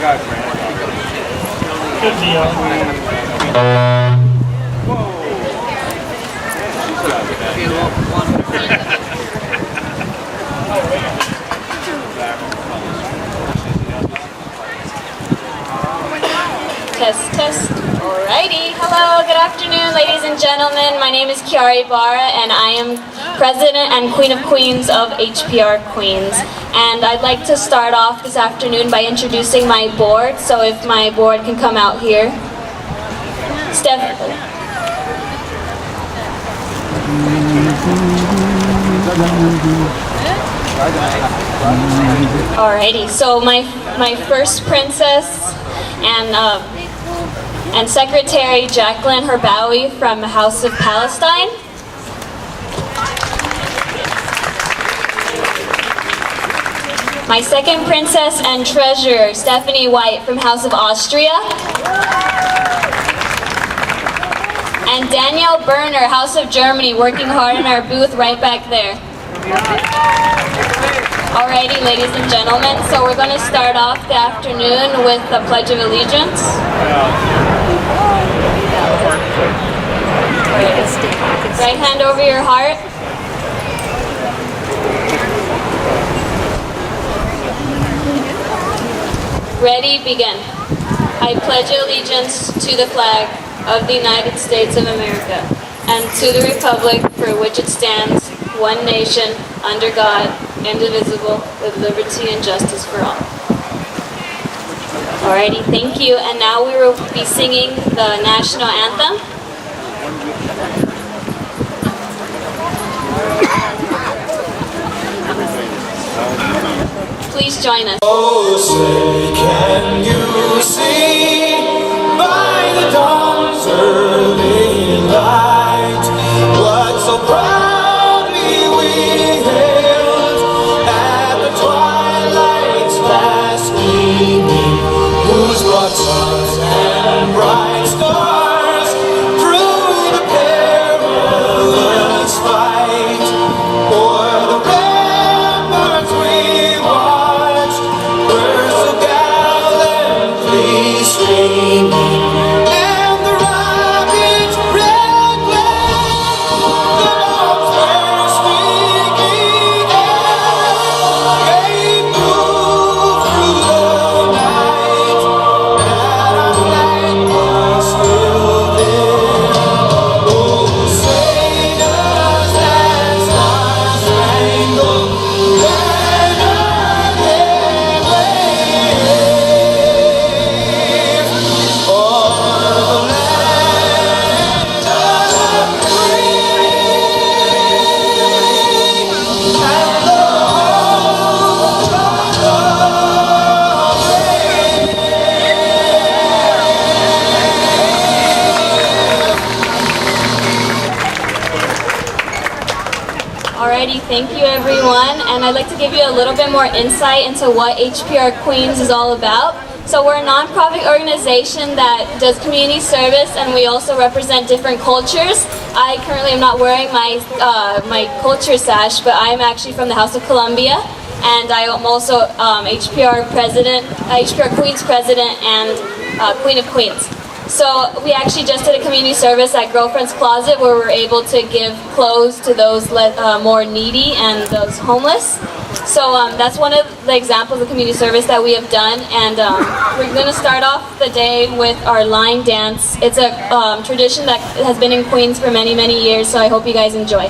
Good deal. Test, test. Alrighty. Hello, good afternoon, ladies and gentlemen. My name is H.P.R. and I am President and Queen of Queens of HPR Queens. And I'd like to start off this afternoon by introducing my board. So if my board can come out here. Alrighty, so my first princess and Secretary Jacqueline Herbawi from the House of Palestine. My second princess and treasurer, Stephanie White from House of Austria. And Danielle Berner, House of Germany, working hard in our booth right back there. Alrighty, ladies and gentlemen, so we're going to start off the afternoon with the Pledge of Allegiance. Right hand over your heart. Ready, begin. I pledge allegiance to the flag of the United States of America and to the republic for which it stands, one nation, under God, indivisible, with liberty and justice for all. Alrighty, thank you. And now we will be singing the national anthem. Please join us. Oh, say, can you see by the dawn's early light what so proudly we hailed at the twilight's last gleaming, whose broad suns and bright stars through the perilous fight o'er the ramparts we watched were so gallantly streaming, and the rocket's red glare, the bombs were speaking out, gave proof through the night that our flag was still there. Oh, say does that star-spangled banner yet wave o'er the land of the free and the home of the Alrighty, thank you everyone, and I'd like to give you a little bit more insight into what HPR Queens is all about. So we're a nonprofit organization that does community service, and we also represent different cultures. I currently am not wearing my culture sash, but I'm actually from the House of Columbia, and I am also HPR president, HPR Queens president, and Queen of Queens. So we actually just did a community service at Girlfriend's Closet where we're able to give clothes to those more needy and those homeless. So that's one of the examples of community service that we have done, and we're going to start off the day with our line dance. It's a tradition that has been in Queens for many, many years, so I hope you guys enjoy.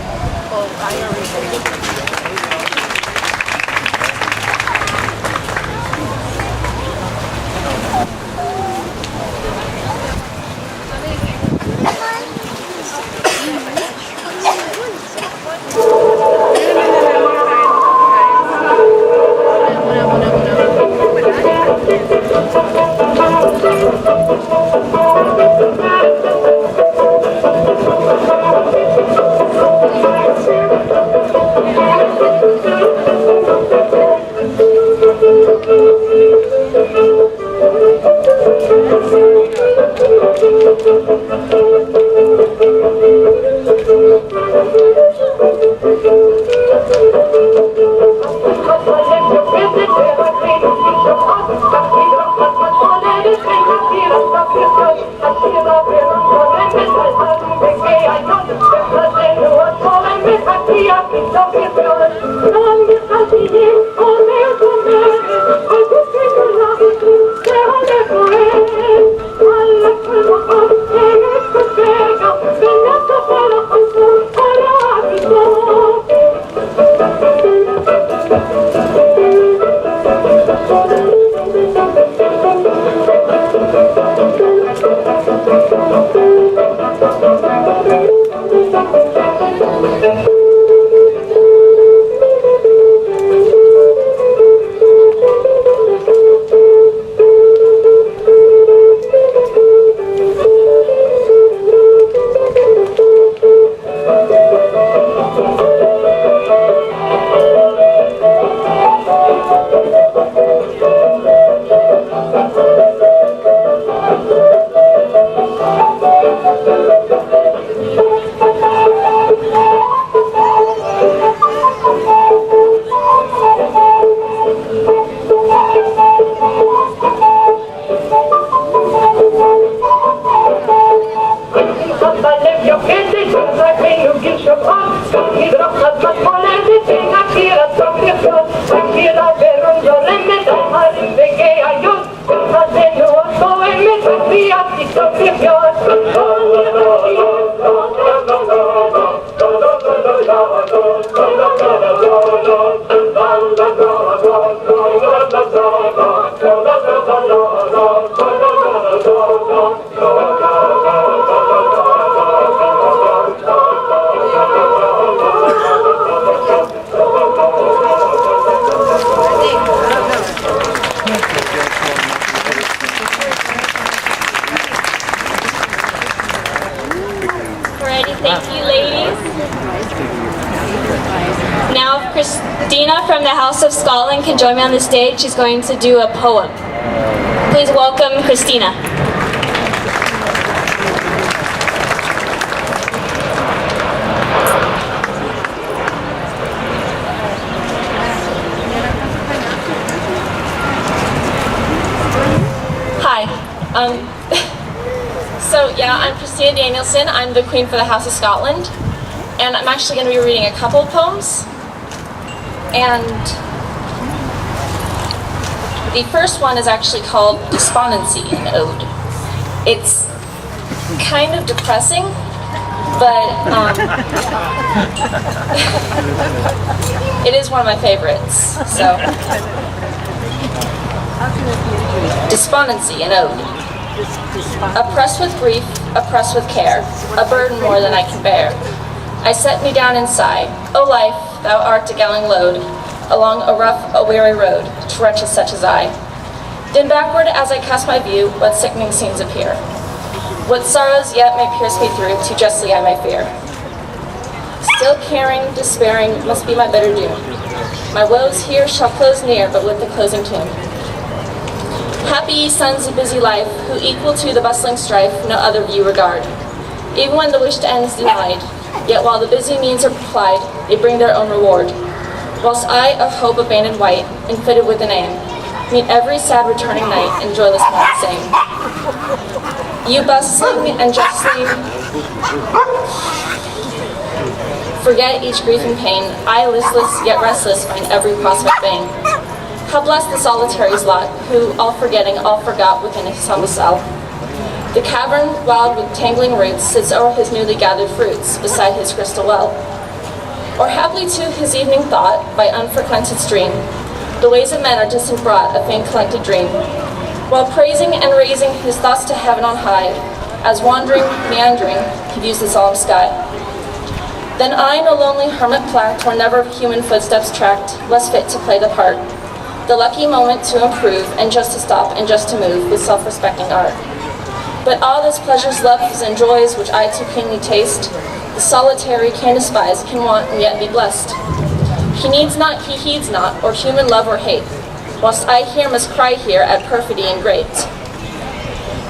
Thank you, ladies. Now, if Christina from the House of Scotland can join me on the stage, she's going to do a poem. Please welcome Christina. Hi. So yeah, I'm Christina Danielson. I'm the Queen for the House of Scotland, and I'm actually going to be reading a couple of poems. And the first one is actually called Despondency, an Ode. It's kind of depressing, but it is one of my favorites. So, Despondency, an Ode. Oppressed with grief, oppressed with care, a burden more than I can bear. I set me down and sigh, O life, thou art a galling load, along a rough, a weary road, to wretches such as I. Then backward as I cast my view, what sickening scenes appear. What sorrows yet may pierce me through, too justly I may fear. Still caring, despairing, must be my bitter doom. My woes here shall close near, but with the closing tomb. Happy ye sons of busy life, who equal to the bustling strife no other view regard. Even when the wished end's denied, yet while the busy means are plied, they bring their own reward. Whilst I, of hope abandoned white, and fitted with an aim, meet every sad returning night, and joyless moment sing. You bustling and justly forget each grief and pain, I listless yet restless find every prospect vain. How blessed the solitary's lot, who, all forgetting, all forgot within his humble cell. The cavern, wild with tangling roots, sits o'er his newly gathered fruits, beside his crystal well. Or haply to his evening thought, by unfrequented stream, the ways of men are distant brought, a faint collected dream. While praising and raising his thoughts to heaven on high, as wandering, meandering, he views the solemn sky. Then I, no lonely hermit placked, where never human footsteps tracked, less fit to play the part. The lucky moment to improve, and just to stop, and just to move, with self-respecting art. But all this pleasures, loves, and joys which I too keenly taste, the solitary can despise, can want, and yet be blessed. He needs not, he heeds not, or human love or hate, whilst I here must cry here at perfidy and great.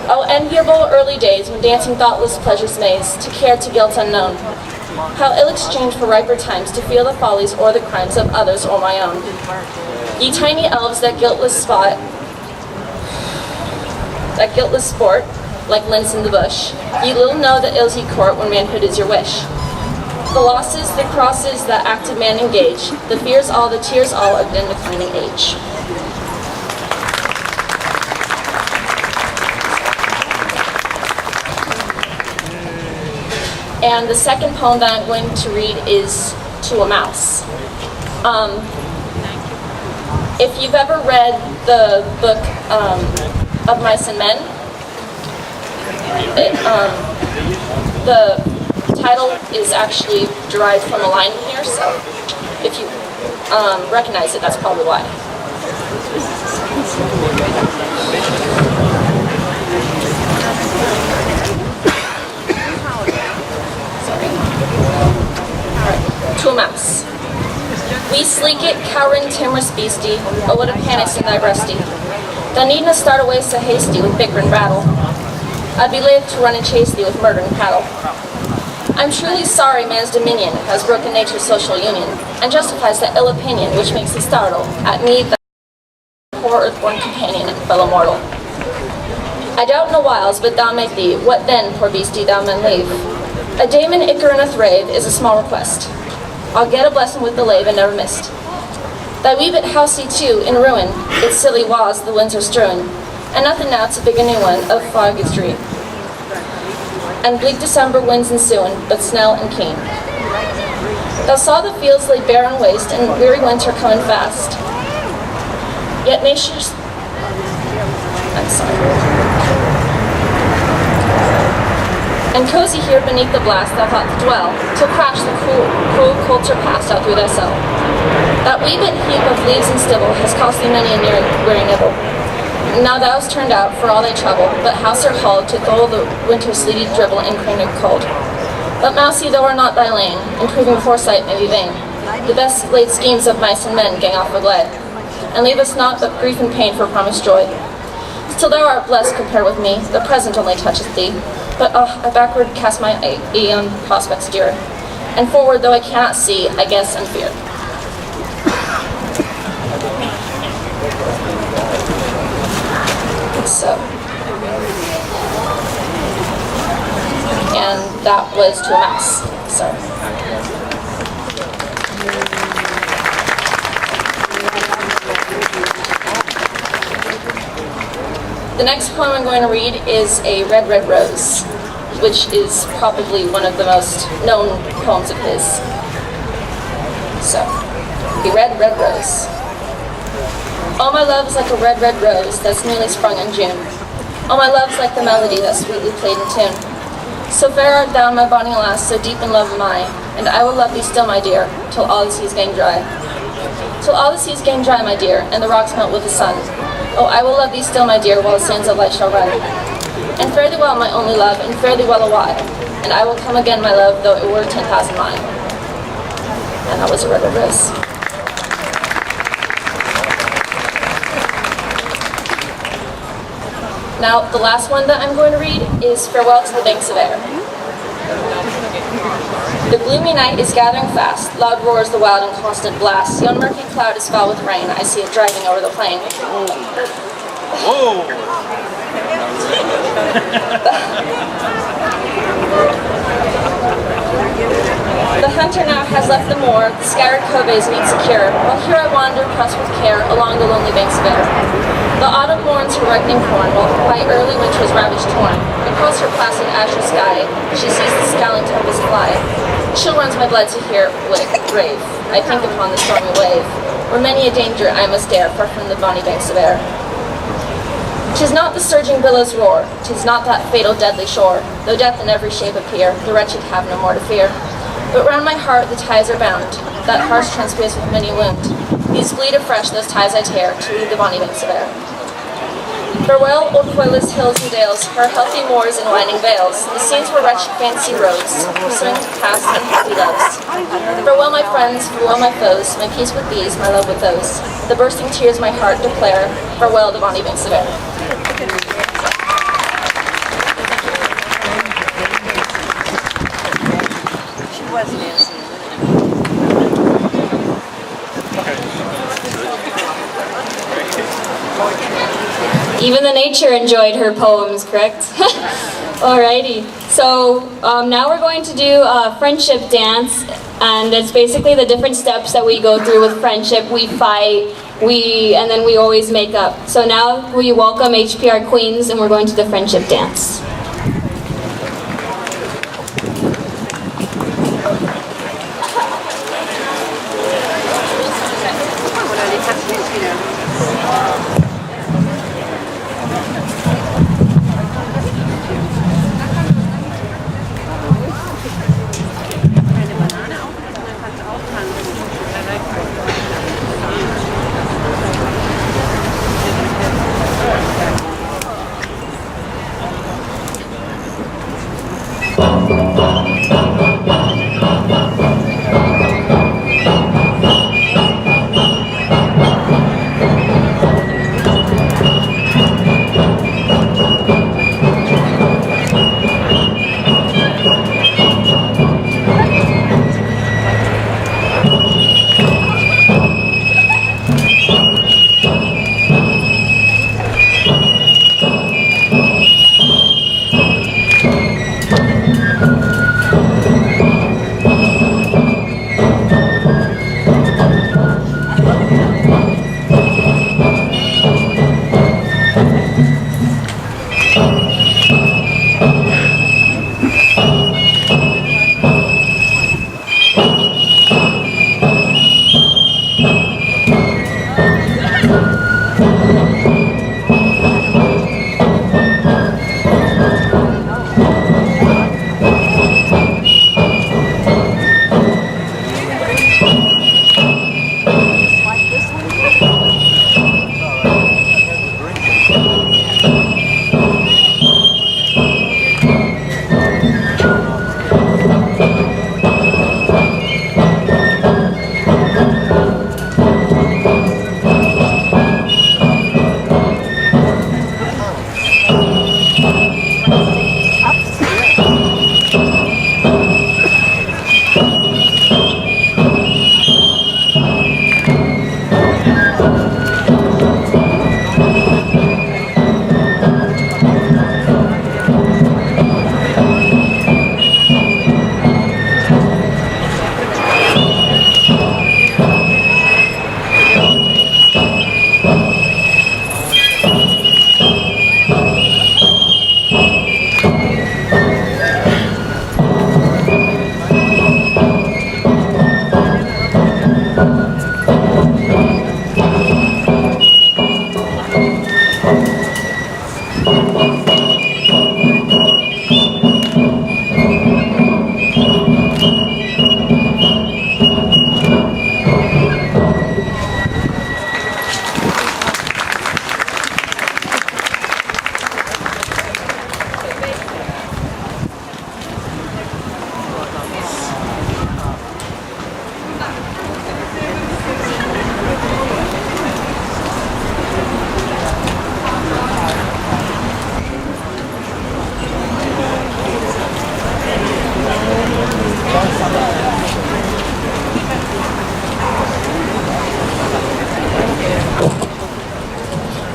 Oh, enviable early days, when dancing thoughtless pleasure's maze, to care to guilt unknown. How ill exchanged for riper times, to feel the follies or the crimes of others or my own. Ye tiny elves that guiltless sport, like links in the bush, ye little know the ills ye court when manhood is your wish. The losses, the crosses, that active man engage, the fears all, the tears all of an declining age. And the second poem that I'm going to read is To a Mouse. If you've ever read the book of Mice and Men, the title is actually derived from a line in here, so if you recognize it, that's probably why. Sorry. Alright, To a Mouse. We sleek it, cowering timorous beastie, oh what a panic's in thy breasty. Thou needna start away so hasty with bicker and rattle. I'd be loath to run and chase thee with murder and prattle. I'm truly sorry man's dominion has broken nature's social union, and justifies that ill opinion which makes thee startle at me, thy poor earthborn companion and fellow mortal. I doubt no whiles, but thou make thee, what then, poor beastie, thou man leave? A daemon icker and a thrave is a small request. I'll get a blessing with the lave and never missed. Thy wee bit housey too, in ruin, its silly walls the winds are strewn, and nothing now to big a new one of foggistry. And bleak December winds ensuing, but snell and keen. Thou saw the fields laid bare and waste, and weary winter coming fast. Yet nature's... I'm sorry. And cozy here beneath the blast thou thought to dwell, till crash the cruel culture passed out through thy cell. That wee bit heap of leaves and stibble has cost thee many a weary nibble. Now thou hast turned out for all thy trouble, but house or hull to thole the winter's sleety dribble and crane cold. But mousey though are not thy lane, improving foresight may be vain. The best laid schemes of mice and men gang off agley, and leave us naught but grief and pain for promised joy. Still thou art blessed compared with me, the present only toucheth thee. But I backward cast my eye on prospects dear, and forward though I cannot see, I guess and fear. So, and that was To a Mouse. So. The next poem I'm going to read is A Red, Red Rose, which is probably one of the most known poems of his. So, A Red, Red Rose. All my love's like a red, red rose that's newly sprung in June. All my love's like the melody that sweetly played in tune. So fair art thou, my bonny lass, so deep in love am I, and I will love thee still, my dear, till all the seas gang dry. Till all the seas gang dry, my dear, and the rocks melt with the sun. Oh, I will love thee still, my dear, while the sands of light shall run. And fare thee well, my only love, and fare thee well a while, and I will come again, my love, though it were 10,000 miles. And that was A Red, Red Rose. Now, the last one that I'm going to read is Farewell to the Banks of Air. The gloomy night is gathering fast, loud roars the wild and constant blast. Yon murky cloud is foul with rain, I see it driving over the plain. Whoa! The hunter now has left the moor, the scattered coveys need secure, while here I wander, pressed with care, along the lonely banks of air. The autumn mourns her ripening corn, while by early winter's ravaged torn. Across her placid azure sky, she sees the scowling tempest fly. Chill runs my blood to hear what grave I think upon the stormy wave, where many a danger I must dare, far from the bonny banks of air. 'Tis not the surging billows' roar, 'tis not that fatal deadly shore, though death in every shape appear, the wretched have no more to fear. But round my heart the ties are bound, that heart's transpierced with many a wound. These bleed afresh, those ties I tear, to leave the bonny banks of air. Farewell, old Coilus hills and dales, her healthy moors and winding vales, the scenes where wretched fancy roves, pursuing to pass unhappy loves. Farewell, my friends, farewell, my foes, my peace with these, my love with those. The bursting tears my heart declare, farewell, the bonny banks of air. She was dancing. Even the nature enjoyed her poems, correct? Alrighty, so now we're going to do a friendship dance, and it's basically the different steps that we go through with friendship. We fight, and then we always make up. So now we welcome HPR Queens, and we're going to the friendship dance.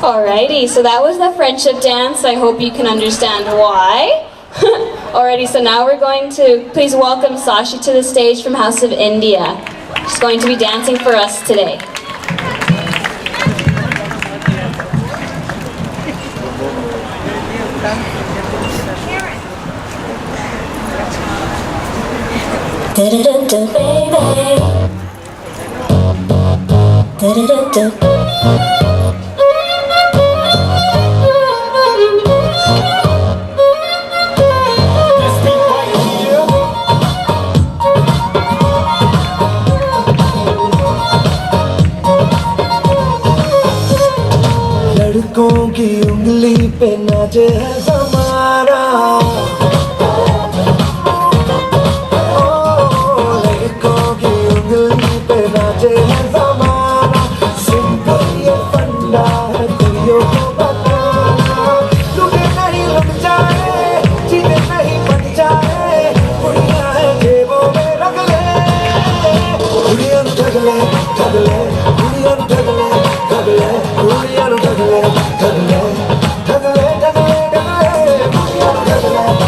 Alrighty, so that was the friendship dance. I hope you can understand why. Alrighty, so now we're going to please welcome Sashi to the stage from House of India. She's going to be dancing for us today. Da-da-da-da, baby. Da-da-da-da. लड़कों की उंगली पे नाचे है हमारा लड़कों की उंगली पे नाचे है हमारा सिंपल ये फंडा है दुनिया को बताना टूटे नहीं लग जाए जीते नहीं बन जाए बुढ़िया है जेबों में रख ले बुढ़िया ठग ले बुढ़िया ठग ले बुढ़िया ठग ले ठग ले ठग ले ठग ले ठग ले बुढ़िया ठग ले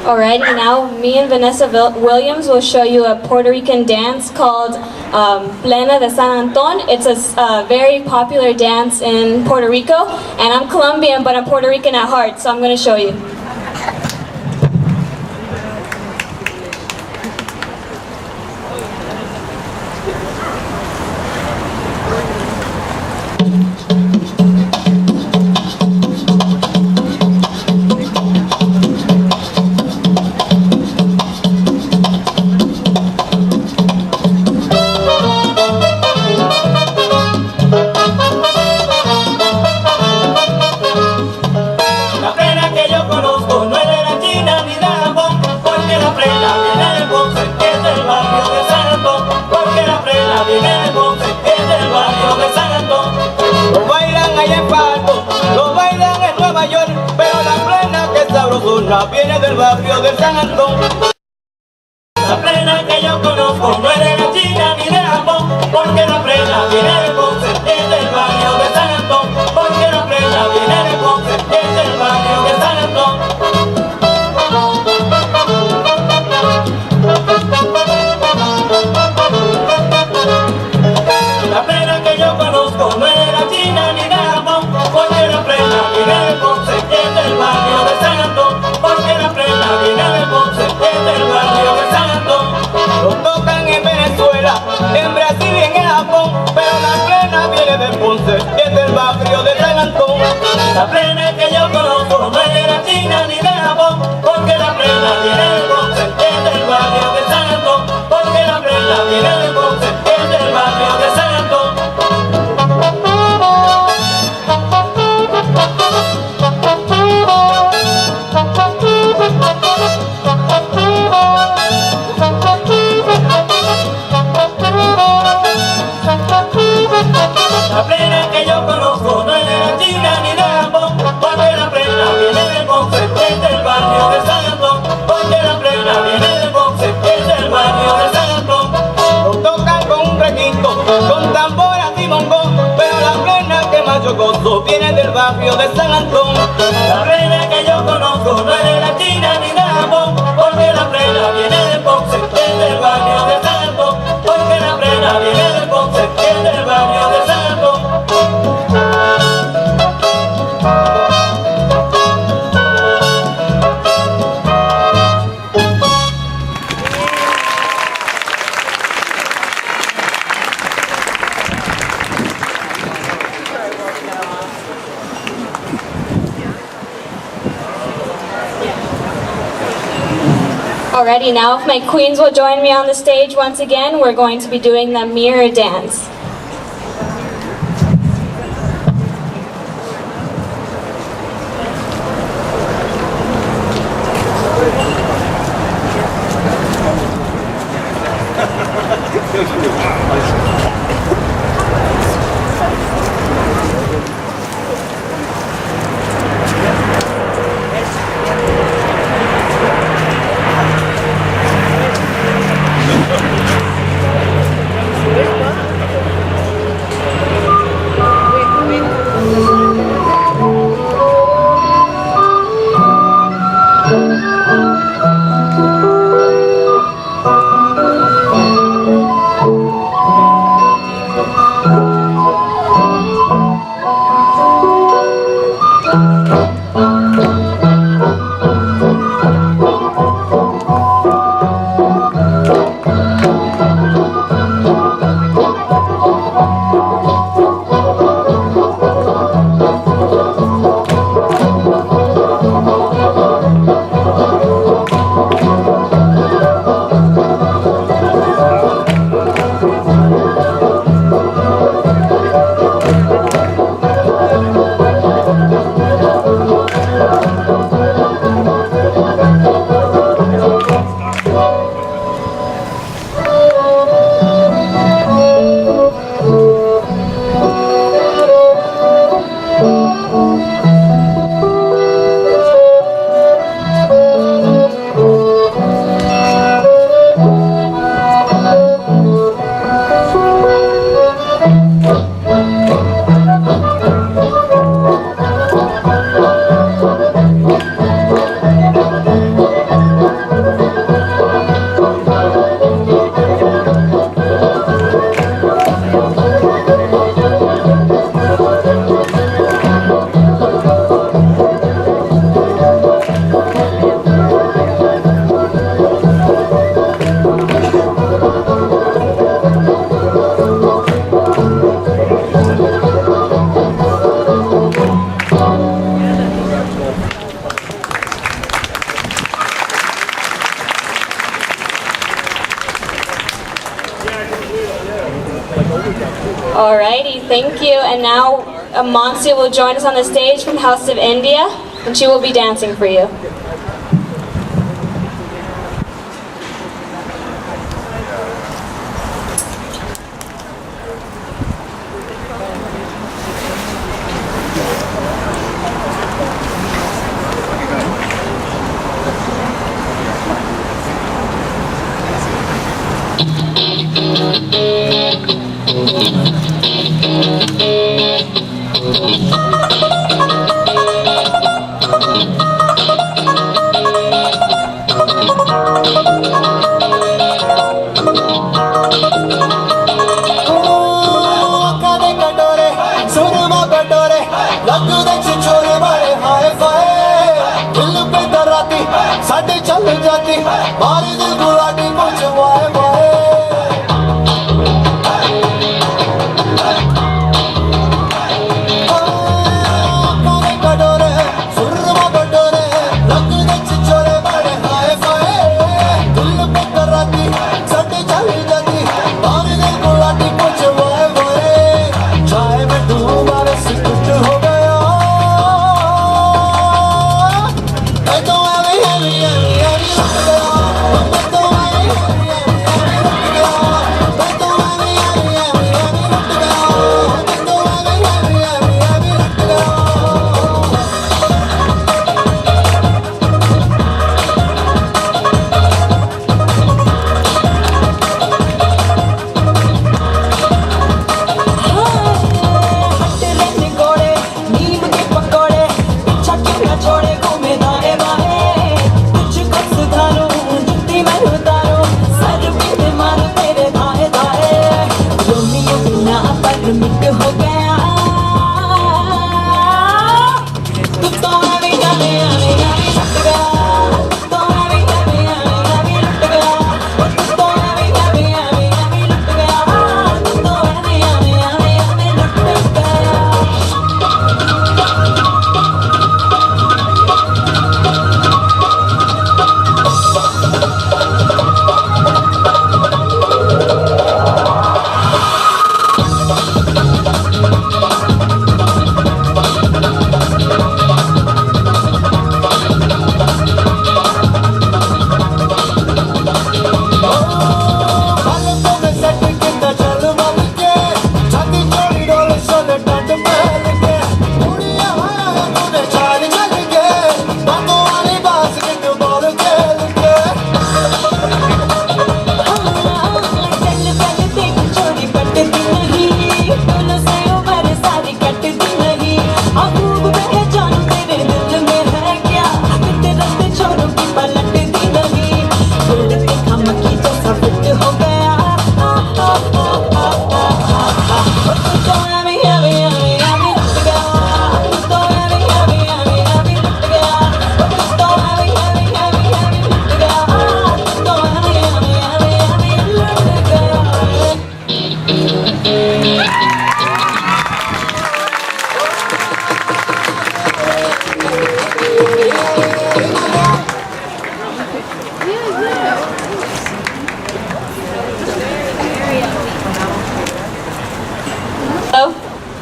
Alrighty, now me and Vanessa Williams will show you a Puerto Rican dance called Plena de San Anton. It's a very popular dance in Puerto Rico, and I'm Colombian, but I'm Puerto Rican at heart, so I'm going to show you. Viene del barrio de San Antón. La plena que yo conozco no es de la China ni de Japón, porque la plena viene de Ponce, es del barrio de San Antón, porque la plena viene de Ponce, es del barrio de San Antón. La plena que yo conozco no es de la China ni de Japón, porque la plena viene de Ponce, es del barrio de San Antón. Viene de Ponce, es del barrio de San Antón. Lo tocan en Venezuela, en Brasil y en el Japón, pero la plena viene de Ponce, es del barrio de San Antón. La plena que yo conozco no es de la China ni de Japón, porque la plena viene de Ponce, es del barrio de San Antón, porque la plena viene de Ponce, es del barrio de San Antón. La plena que yo conozco no es de la China ni de Japón, porque la plena viene de Ponce, es del barrio de San Antón, porque la plena viene de Ponce, es del barrio de San Antón. Lo tocan con un requinto, con tamboras y mongón, pero la plena que más yo gozo viene del barrio de San Antón. La plena que yo conozco no es de la China ni de Japón, porque la plena viene de Ponce, es del barrio de San Antón, porque la plena viene de Ponce, es del barrio de San Antón. Alrighty, now if my queens will join me on the stage once again, we're going to be doing the mirror dance. Alrighty, thank you. And now Monsi will join us on the stage from House of India, and she will be dancing for you.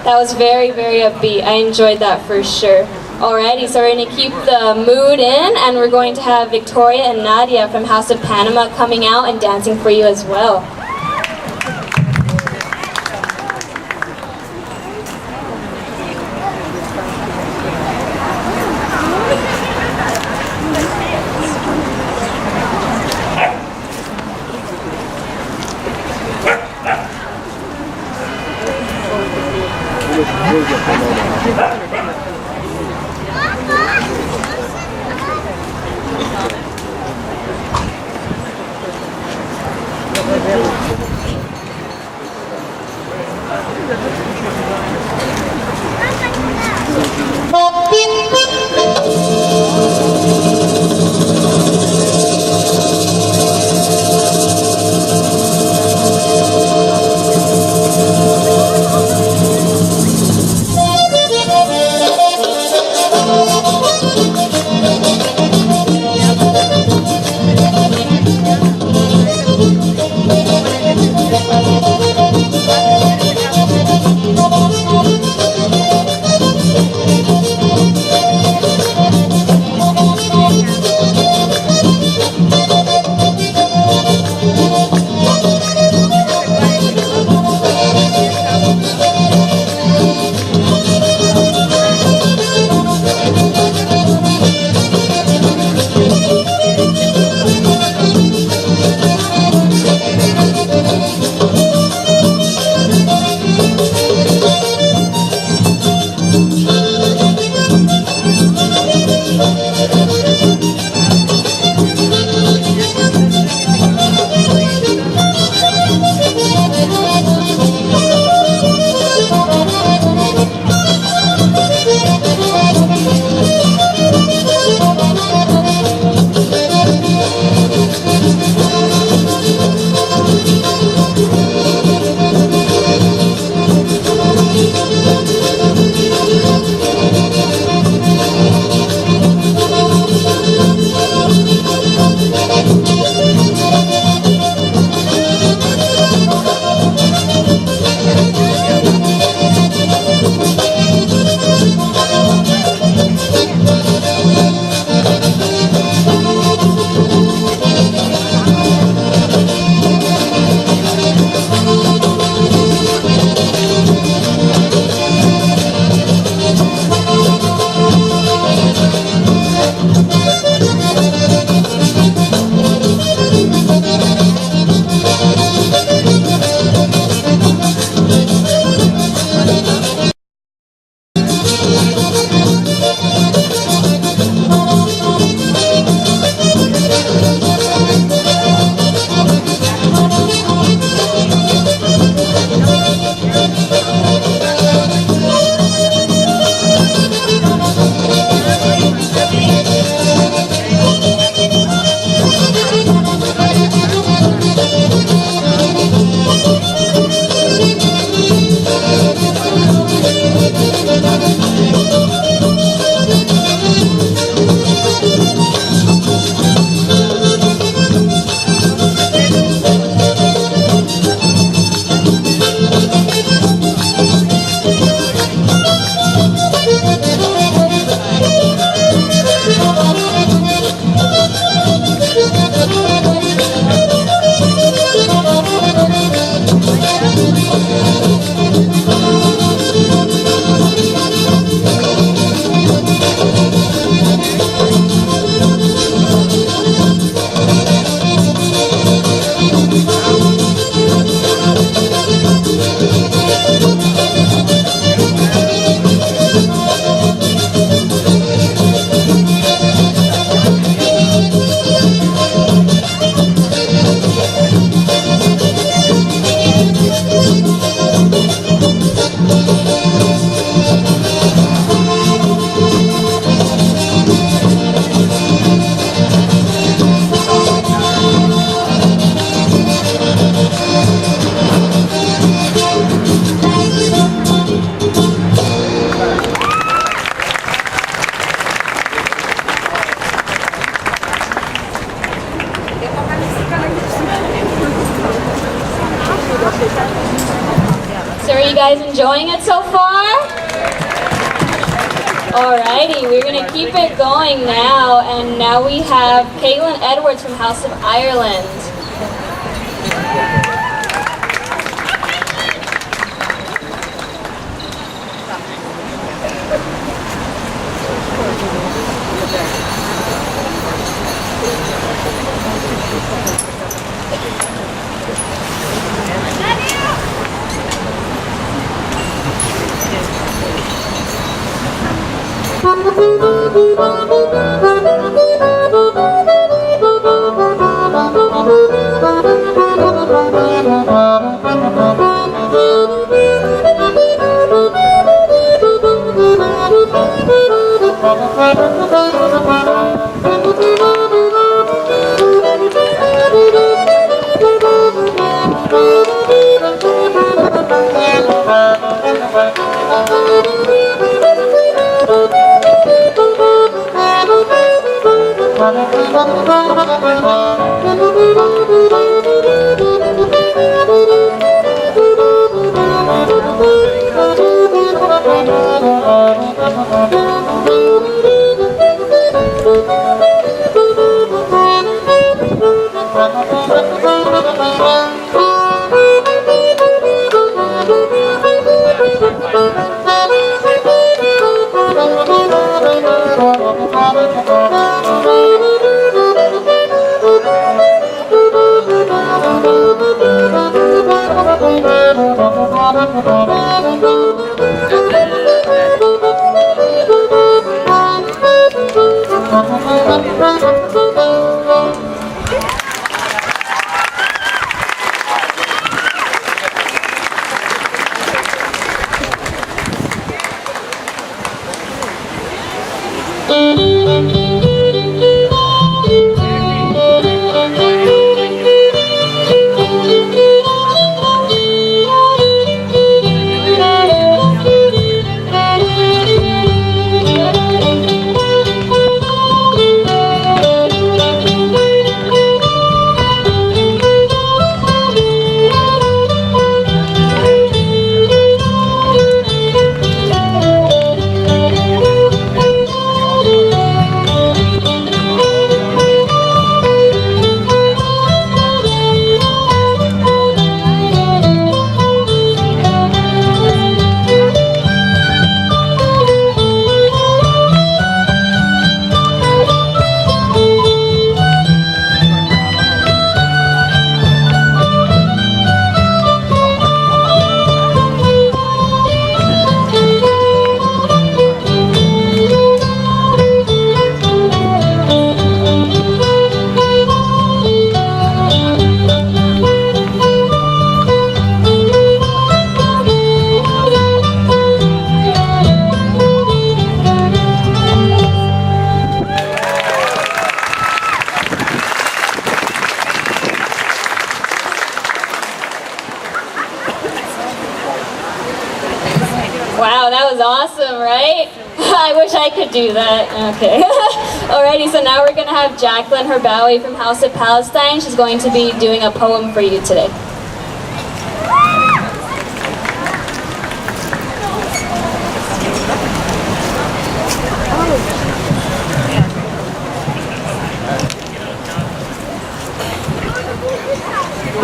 That was very, very upbeat. I enjoyed that for sure. Alrighty, so we're going to keep the mood in, and we're going to have Victoria and Nadia from House of Panama coming out and dancing for you as well. So are you guys enjoying it so far? Alrighty, we're gonna keep it going now, and now we have Caitlin Edwards from House of Ireland. Wow, that was awesome, right? I wish I could do that. Okay. Alrighty, so now we're going to have Jacqueline Herbawi from House of Palestine. She's going to be doing a poem for you today.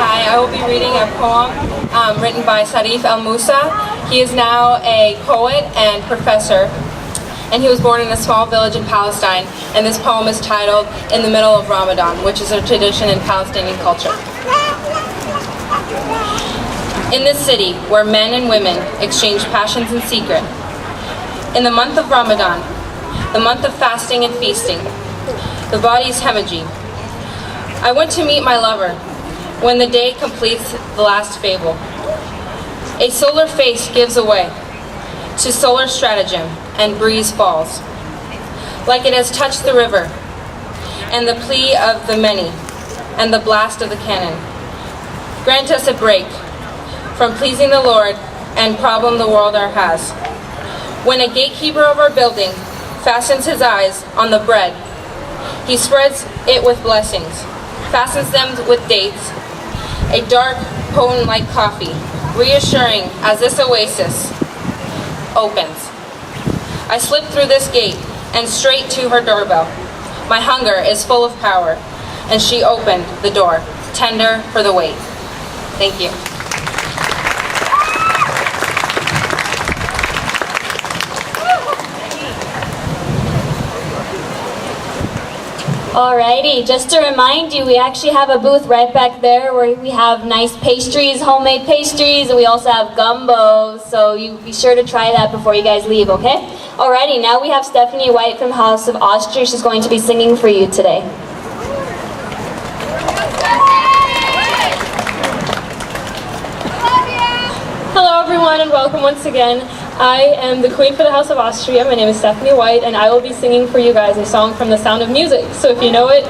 Hi, I will be reading a poem written by Sarif El-Musa. He is now a poet and professor, and he was born in a small village in Palestine, and this poem is titled In the Middle of Ramadan, which is a tradition in Palestinian culture. In this city, where men and women exchange passions in secret, in the month of Ramadan, the month of fasting and feasting, the body's hemorrhaging, I went to meet my lover when the day completes the last fable. A solar face gives away to solar stratagem, and breeze falls, like it has touched the river, and the plea of the many, and the blast of the cannon. Grant us a break from pleasing the Lord and problem the world our has. When a gatekeeper of our building fastens his eyes on the bread, he spreads it with blessings, fastens them with dates, a dark, potent like coffee, reassuring as this oasis opens. I slip through this gate and straight to her doorbell. My hunger is full of power, and she opened the door, tender for the wait. Thank you. Alrighty, just to remind you, we actually have a booth right back there where we have nice pastries, homemade pastries, and we also have gumbo, so you be sure to try that before you guys leave, okay? Alrighty, now we have Stephanie White from House of Austria. She's going to be singing for you today. Hello everyone and welcome once again. I am the queen for the House of Austria. My name is Stephanie White and I will be singing for you guys a song from The Sound of Music. So if you know it,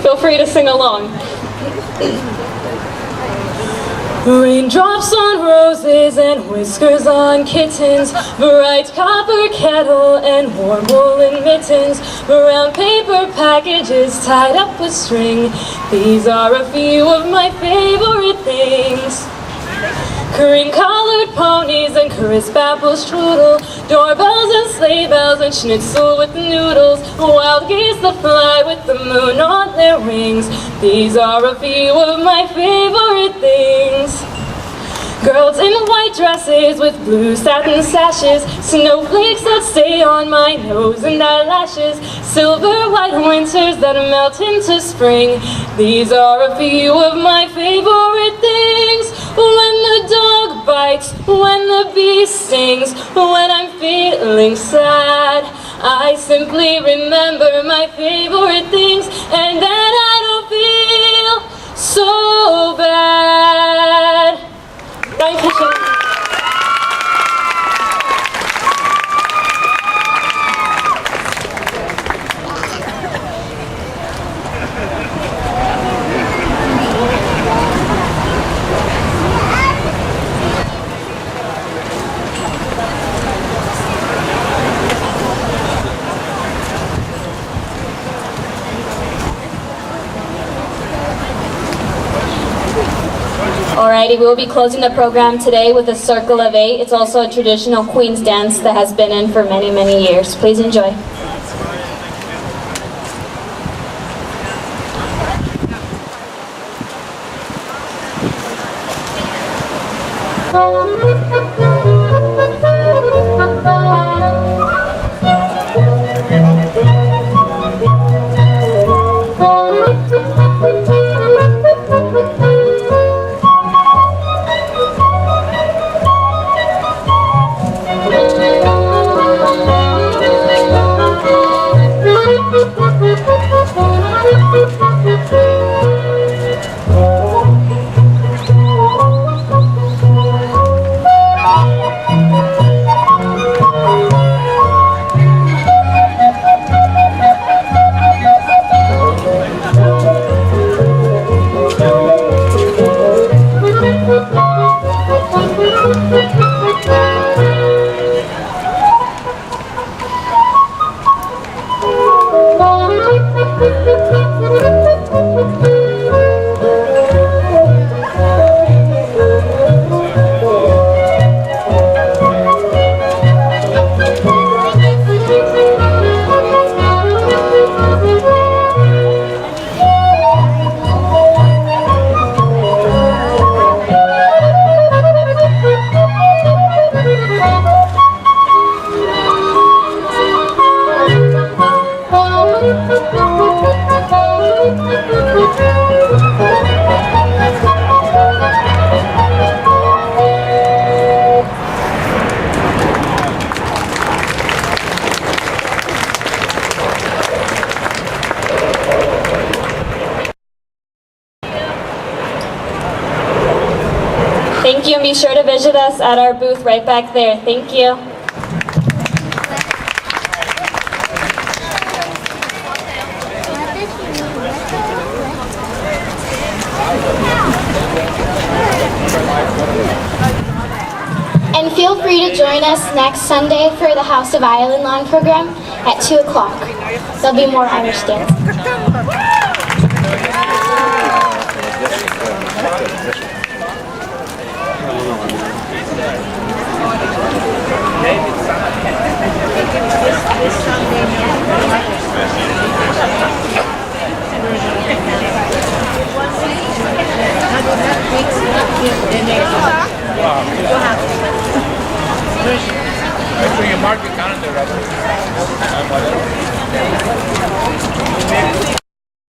feel free to sing along. Raindrops on roses and whiskers on kittens, bright copper kettle and warm woolen mittens, brown paper packages tied up with string. These are a few of my favorite things. Cream-colored ponies and crisp apple strudel, doorbells and sleigh bells and schnitzel with noodles, wild geese that fly with the moon on their wings. These are a few of my favorite things. Girls in white dresses with blue satin sashes, snowflakes that stay on my nose and eyelashes, silver white winters that melt into spring. These are a few of my favorite things. When the dog bites, when the bee stings, when I'm feeling sad, I simply remember my favorite things, and then I don't feel so bad. Thank you, Shannon. Alrighty, we will be closing the program today with a circle of 8. It's also a traditional Queen's dance that has been in for many, many years. Please enjoy. Thank you, and be sure to visit us at our booth right back there. Thank you. And feel free to join us next Sunday for the House of Island Lawn program at 2 o'clock. There'll be more Irish dance. Make sure you mark your calendar, Robert.